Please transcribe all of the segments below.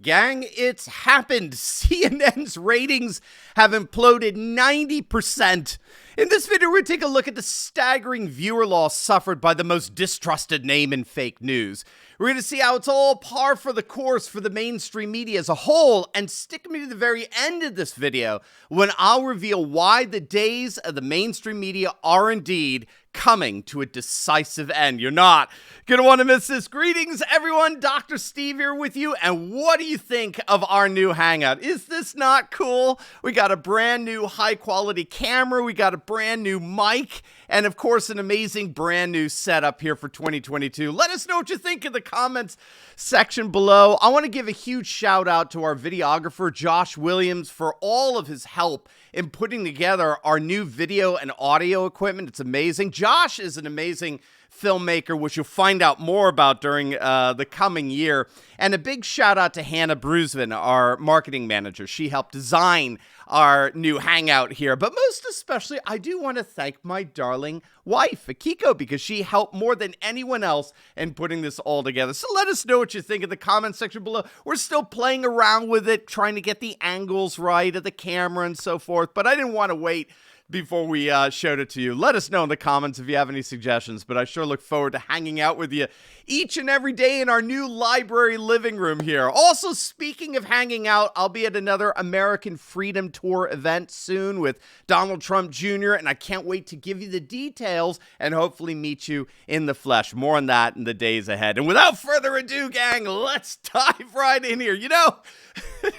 Gang, it's happened. CNN's ratings have imploded 90%. In this video, we're going to take a look at the staggering viewer loss suffered by the most distrusted name in fake news. We're going to see how it's all par for the course for the mainstream media as a whole, and stick me to the very end of this video when I'll reveal why the days of the mainstream media are indeed coming to a decisive end. You're not going to want to miss this. Greetings, everyone. Dr. Steve here with you. And what do you think of our new Hangout? Is this not cool? We got a brand new high-quality camera. We got a brand new mic. And, of course, an amazing brand new setup here for 2022. Let us know what you think in the comments section below. I want to give a huge shout-out to our videographer, Josh Williams, for all of his help in putting together our new video and audio equipment. It's amazing. Josh is an amazing filmmaker, which you'll find out more about during the coming year. And a big shout out to Hannah Brusvin, our marketing manager. She helped design our new Hangout here. But most especially, I do want to thank my darling wife, Akiko, because she helped more than anyone else in putting this all together. So let us know what you think in the comment section below. We're still playing around with it, trying to get the angles right of the camera and so forth. But I didn't want to wait before we showed it to you. Let us know in the comments if you have any suggestions, but I sure look forward to hanging out with you each and every day in our new library living room here. Also, speaking of hanging out, I'll be at another American Freedom Tour event soon with Donald Trump Jr., and I can't wait to give you the details and hopefully meet you in the flesh. More on that in the days ahead. And without further ado, gang, let's dive right in here. You know,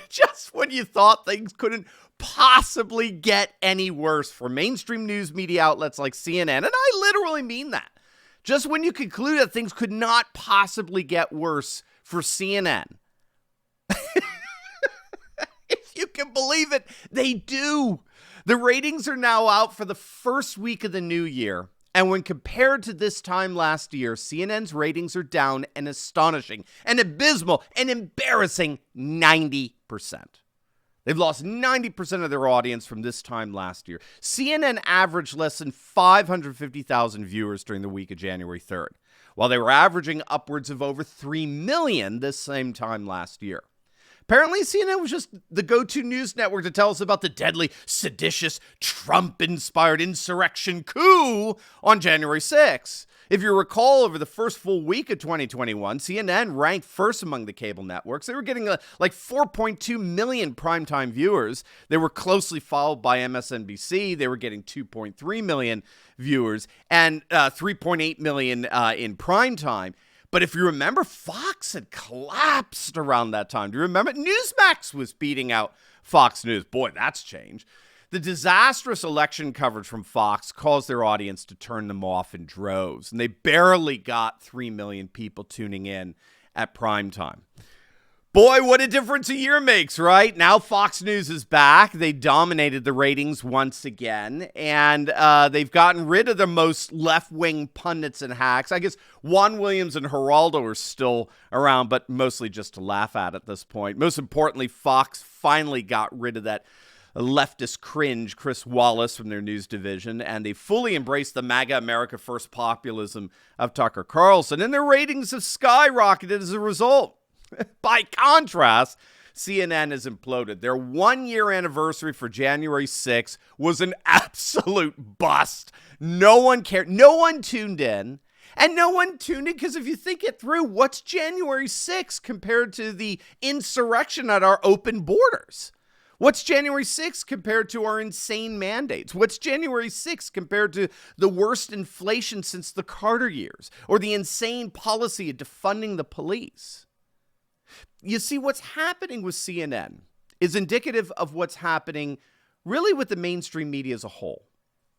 just when you thought things couldn't possibly get any worse for mainstream news media outlets like CNN, and I literally mean that. Just when you conclude that things could not possibly get worse for CNN. If you can believe it, they do. The ratings are now out for the first week of the new year, and when compared to this time last year, CNN's ratings are down an astonishing, an abysmal, an embarrassing 90%. They've lost 90% of their audience from this time last year. CNN averaged less than 550,000 viewers during the week of January 3rd, while they were averaging upwards of over 3 million this same time last year. Apparently, CNN was just the go-to news network to tell us about the deadly, seditious, Trump-inspired insurrection coup on January 6th. If you recall, over the first full week of 2021, CNN ranked first among the cable networks. They were getting like 4.2 million primetime viewers. They were closely followed by MSNBC. They were getting 2.3 million viewers and 3.8 million in primetime. But if you remember, Fox had collapsed around that time. Do you remember? Newsmax was beating out Fox News. Boy, that's changed. The disastrous election coverage from Fox caused their audience to turn them off in droves, and they barely got 3 million people tuning in at prime time. Boy, what a difference a year makes, right? Now Fox News is back. They dominated the ratings once again, and they've gotten rid of the most left-wing pundits and hacks. I guess Juan Williams and Geraldo are still around, but mostly just to laugh at this point. Most importantly, Fox finally got rid of that leftist cringe, Chris Wallace, from their news division, and they fully embraced the MAGA America First populism of Tucker Carlson, and their ratings have skyrocketed as a result. By contrast, CNN has imploded. Their 1-year anniversary for January 6th was an absolute bust. No one cared. No one tuned in. And no one tuned in because if you think it through, what's January 6th compared to the insurrection at our open borders? What's January 6th compared to our insane mandates? What's January 6th compared to the worst inflation since the Carter years or the insane policy of defunding the police? You see, what's happening with CNN is indicative of what's happening really with the mainstream media as a whole.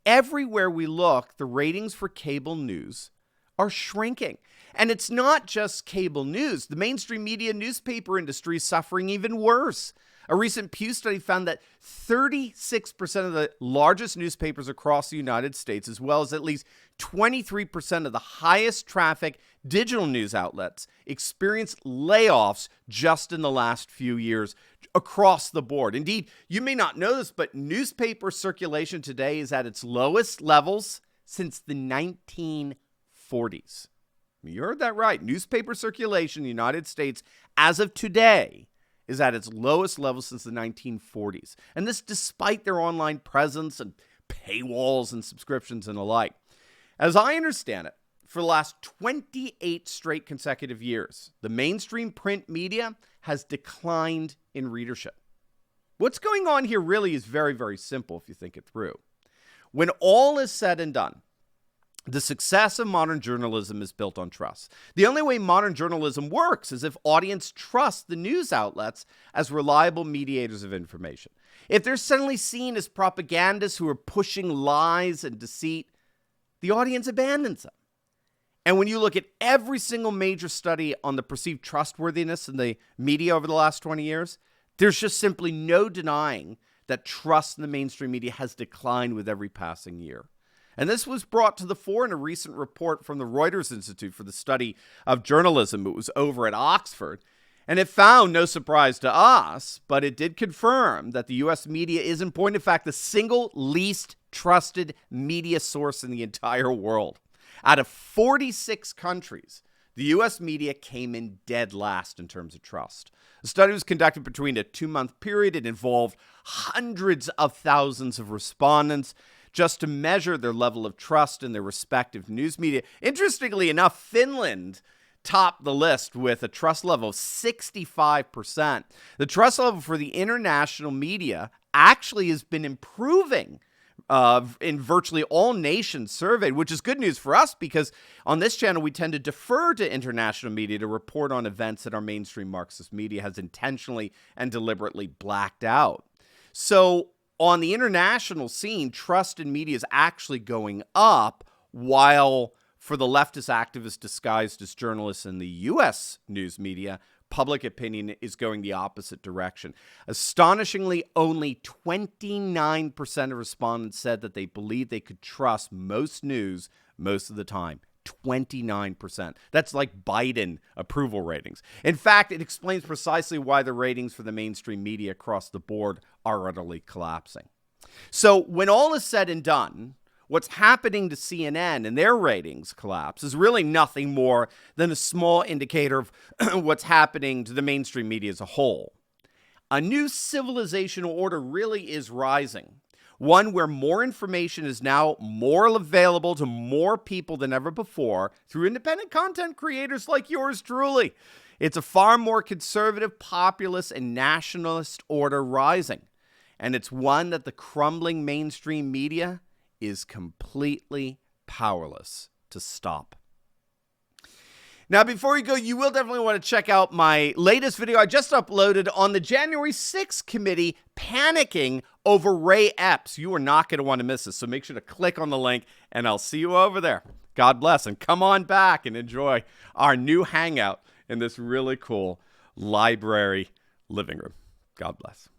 Everywhere we look, the ratings for cable news are shrinking. And it's not just cable news. The mainstream media newspaper industry is suffering even worse. A recent Pew study found that 36% of the largest newspapers across the United States, as well as at least 23% of the highest traffic digital news outlets, experienced layoffs just in the last few years across the board. Indeed, you may not know this, but newspaper circulation today is at its lowest levels since the 1940s. You heard that right. Newspaper circulation in the United States as of today is at its lowest level since the 1940s. And this despite their online presence and paywalls and subscriptions and the like. As I understand it, for the last 28 straight consecutive years, the mainstream print media has declined in readership. What's going on here really is very, very simple if you think it through. When all is said and done, the success of modern journalism is built on trust. The only way modern journalism works is if audience trust the news outlets as reliable mediators of information. If they're suddenly seen as propagandists who are pushing lies and deceit, the audience abandons them. And when you look at every single major study on the perceived trustworthiness in the media over the last 20 years, there's just simply no denying that trust in the mainstream media has declined with every passing year. And this was brought to the fore in a recent report from the Reuters Institute for the Study of Journalism. It was over at Oxford. And it found, no surprise to us, but it did confirm that the U.S. media is, in point of fact, the single least trusted media source in the entire world. Out of 46 countries, the U.S. media came in dead last in terms of trust. The study was conducted between a 2-month period. It involved hundreds of thousands of respondents just to measure their level of trust in their respective news media. Interestingly enough, Finland topped the list with a trust level of 65%. The trust level for the international media actually has been improving in virtually all nations surveyed, which is good news for us because on this channel, we tend to defer to international media to report on events that our mainstream Marxist media has intentionally and deliberately blacked out. So on the international scene, trust in media is actually going up, while for the leftist activists disguised as journalists in the U.S. news media, public opinion is going the opposite direction. Astonishingly, only 29% of respondents said that they believed they could trust most news most of the time. 29%. That's like Biden approval ratings. In fact, it explains precisely why the ratings for the mainstream media across the board are utterly collapsing. So when all is said and done, what's happening to CNN and their ratings collapse is really nothing more than a small indicator of what's happening to the mainstream media as a whole. A new civilizational order really is rising. One where more information is now more available to more people than ever before through independent content creators like yours truly. It's a far more conservative, populist, and nationalist order rising. And it's one that the crumbling mainstream media is completely powerless to stop. Now, before you go, you will definitely want to check out my latest video I just uploaded on the January 6th committee panicking over Ray Epps. You are not going to want to miss this, so make sure to click on the link, and I'll see you over there. God bless, and come on back and enjoy our new hangout in this really cool library living room. God bless.